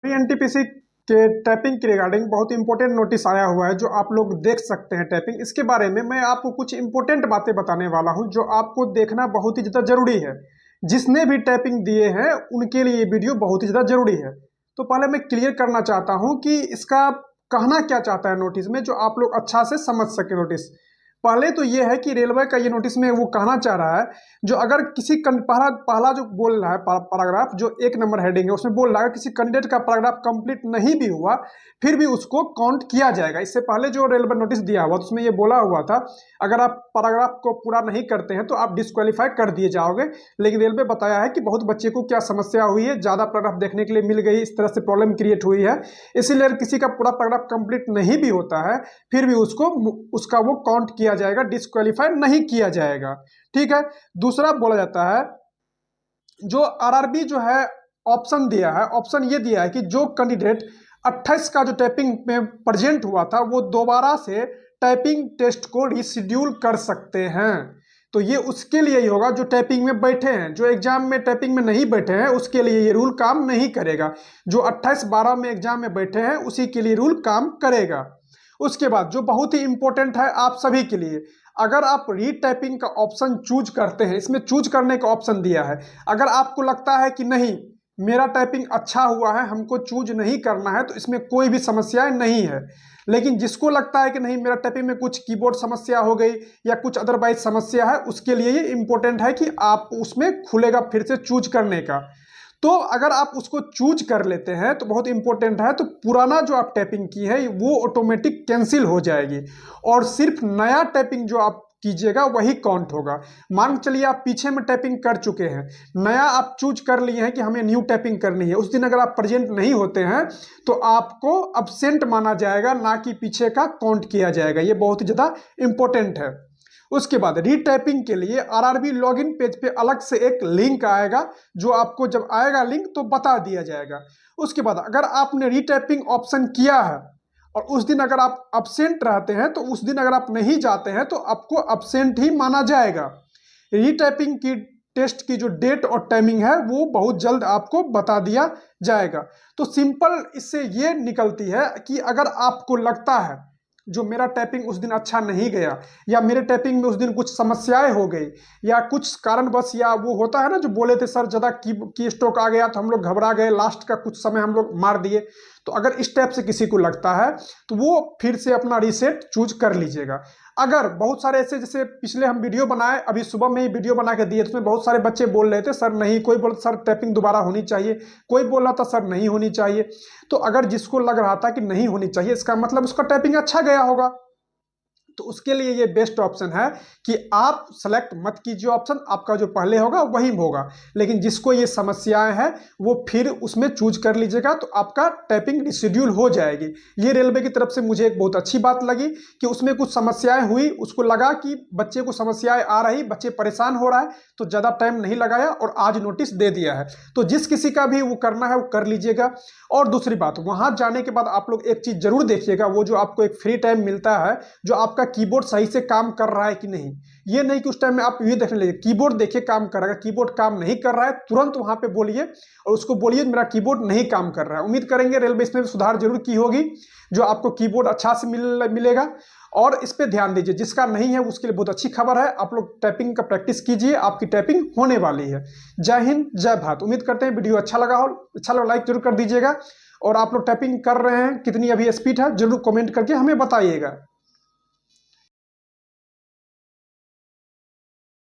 NTPC के typing के regarding बहुत इंपॉर्टेंट नोटिस आया हुआ है जो आप लोग देख सकते हैं। टाइपिंग इसके बारे में मैं आपको कुछ इंपॉर्टेंट बातें बताने वाला हूं जो आपको देखना बहुत ही ज़्यादा जरूरी है। जिसने भी टाइपिंग दिए हैं उनके लिए ये वीडियो बहुत ही ज़्यादा जरूरी है। तो पहले मैं क्लियर करना चाहता हूं कि इसका कहना क्या चाहता है नोटिस में, जो आप लोग अच्छा से समझ सके। नोटिस पहले तो ये है कि रेलवे का ये नोटिस में वो कहना चाह रहा है, जो अगर किसी पहला पहला जो बोल रहा है पैराग्राफ, जो 1 नंबर हेडिंग है उसमें बोल रहा है किसी कैंडिडेट का पैराग्राफ कंप्लीट नहीं भी हुआ फिर भी उसको काउंट किया जाएगा। इससे पहले जो रेलवे नोटिस दिया हुआ उसमें ये बोला हुआ था अगर आप पैराग्राफ को पूरा नहीं करते हैं तो आप डिस्क्वालीफाई कर दिए जाओगे। लेकिन रेलवे बताया है कि बहुत बच्चे को क्या समस्या हुई है, ज़्यादा पैराग्राफ देखने के लिए मिल गई, इस तरह से प्रॉब्लम क्रिएट हुई है, इसीलिए किसी का पूरा पैराग्राफ कंप्लीट नहीं भी होता है फिर भी उसका वो काउंट किया जाएगा, डिस्क्वालीफाई नहीं किया जाएगा। ठीक है। दूसरा बोला जाता है, जो आरआरबी जो है ऑप्शन दिया है, ऑप्शन ये दिया है कि जो कैंडिडेट 28 का जो टाइपिंग में प्रेजेंट हुआ था वो दोबारा से टाइपिंग टेस्ट को रिशेड्यूल कर सकते हैं। तो ये उसके लिए ही होगा जो टाइपिंग में बैठे हैं, जो एग्जाम में टाइपिंग में नहीं बैठे हैं उसके लिए ये रूल काम नहीं करेगा। जो 28/12 में एग्जाम में बैठे हैं उसी के लिए रूल काम करेगा। उसके बाद जो बहुत ही इंपॉर्टेंट है आप सभी के लिए, अगर आप रीटाइपिंग का ऑप्शन चूज करते हैं, इसमें चूज करने का ऑप्शन दिया है, अगर आपको लगता है कि नहीं मेरा टाइपिंग अच्छा हुआ है हमको चूज नहीं करना है तो इसमें कोई भी समस्याएं नहीं है। लेकिन जिसको लगता है कि नहीं मेरा टाइपिंग में कुछ कीबोर्ड समस्या हो गई या कुछ अदरवाइज समस्या है, उसके लिए ये इंपॉर्टेंट है कि आप उसमें खुलेगा फिर से चूज करने का। तो अगर आप उसको चूज कर लेते हैं तो बहुत इंपॉर्टेंट है, तो पुराना जो आप टाइपिंग की है वो ऑटोमेटिक कैंसिल हो जाएगी और सिर्फ नया टाइपिंग जो आप कीजिएगा वही काउंट होगा। मान चलिए आप पीछे में टाइपिंग कर चुके हैं, नया आप चूज कर लिए हैं कि हमें न्यू टाइपिंग करनी है, उस दिन अगर आप प्रेजेंट नहीं होते हैं तो आपको अब्सेंट माना जाएगा, ना कि पीछे का काउंट किया जाएगा। ये बहुत ही ज़्यादा इंपॉर्टेंट है। उसके बाद रीटाइपिंग के लिए आरआरबी लॉगिन पेज पे अलग से एक लिंक आएगा, जो आपको जब आएगा लिंक तो बता दिया जाएगा। उसके बाद अगर आपने रीटाइपिंग ऑप्शन किया है और उस दिन अगर आप अब्सेंट रहते हैं तो उस दिन अगर आप नहीं जाते हैं तो आपको अब्सेंट ही माना जाएगा। रीटाइपिंग की टेस्ट की जो डेट और टाइमिंग है वो बहुत जल्द आपको बता दिया जाएगा। तो सिंपल इससे ये निकलती है कि अगर आपको लगता है जो मेरा टाइपिंग उस दिन अच्छा नहीं गया या मेरे टाइपिंग में उस दिन कुछ समस्याएं हो गई या कुछ कारणवश, या वो होता है ना जो बोले थे सर ज़्यादा की स्ट्रोक आ गया तो हम लोग घबरा गए, लास्ट का कुछ समय हम लोग मार दिए, तो अगर इस टाइप से किसी को लगता है तो वो फिर से अपना रीसेट चूज कर लीजिएगा। अगर बहुत सारे ऐसे, जैसे पिछले हम वीडियो बनाए, अभी सुबह में ही वीडियो बना के दिए, उसमें बहुत सारे बच्चे बोल रहे थे सर नहीं, कोई बोल सर टाइपिंग दोबारा होनी चाहिए, कोई बोल रहा था सर नहीं होनी चाहिए। तो अगर जिसको लग रहा था कि नहीं होनी चाहिए इसका मतलब उसका टाइपिंग अच्छा गया होगा, तो उसके लिए ये बेस्ट ऑप्शन है कि आप सेलेक्ट मत कीजिए ऑप्शन, आपका जो पहले होगा वही होगा। लेकिन जिसको ये समस्याएं हैं वो फिर उसमें चूज कर लीजिएगा तो आपका टाइपिंग रिशेड्यूल हो जाएगी। ये रेलवे की तरफ से मुझे एक बहुत अच्छी बात लगी कि उसमें कुछ समस्याएं हुई, उसको लगा कि बच्चे को समस्याएं आ रही, बच्चे परेशान हो रहा है, तो ज़्यादा टाइम नहीं लगाया और आज नोटिस दे दिया है। तो जिस किसी का भी वो करना है वो कर लीजिएगा। और दूसरी बात, वहां जाने के बाद आप लोग एक चीज जरूर देखिएगा, वो जो आपको एक फ्री टाइम मिलता है, जो आपका कीबोर्ड सही से काम कर रहा है कि नहीं। ये नहीं कि उस टाइम में आप ये देखने लगे, कीबोर्ड देखिए काम कर रहा है, कीबोर्ड काम नहीं कर रहा है तुरंत वहां पे बोलिए और उसको बोलिए मेरा कीबोर्ड नहीं काम कर रहा है। उम्मीद करेंगे रेलवे इसमें सुधार जरूर की होगी, जो आपको कीबोर्ड अच्छा से मिलेगा। और इस पे ध्यान दीजिए, जिसका नहीं है उसके लिए बहुत अच्छी खबर है, आप लोग टाइपिंग का प्रैक्टिस कीजिए, आपकी टाइपिंग होने वाली है। जय हिंद जय भारत। उम्मीद करते हैं वीडियो अच्छा लगा हो, अच्छा लगा लाइक जरूर कर दीजिएगा। और आप लोग टाइपिंग कर रहे हैं कितनी अभी स्पीड है जरूर कमेंट करके हमें बताइएगा।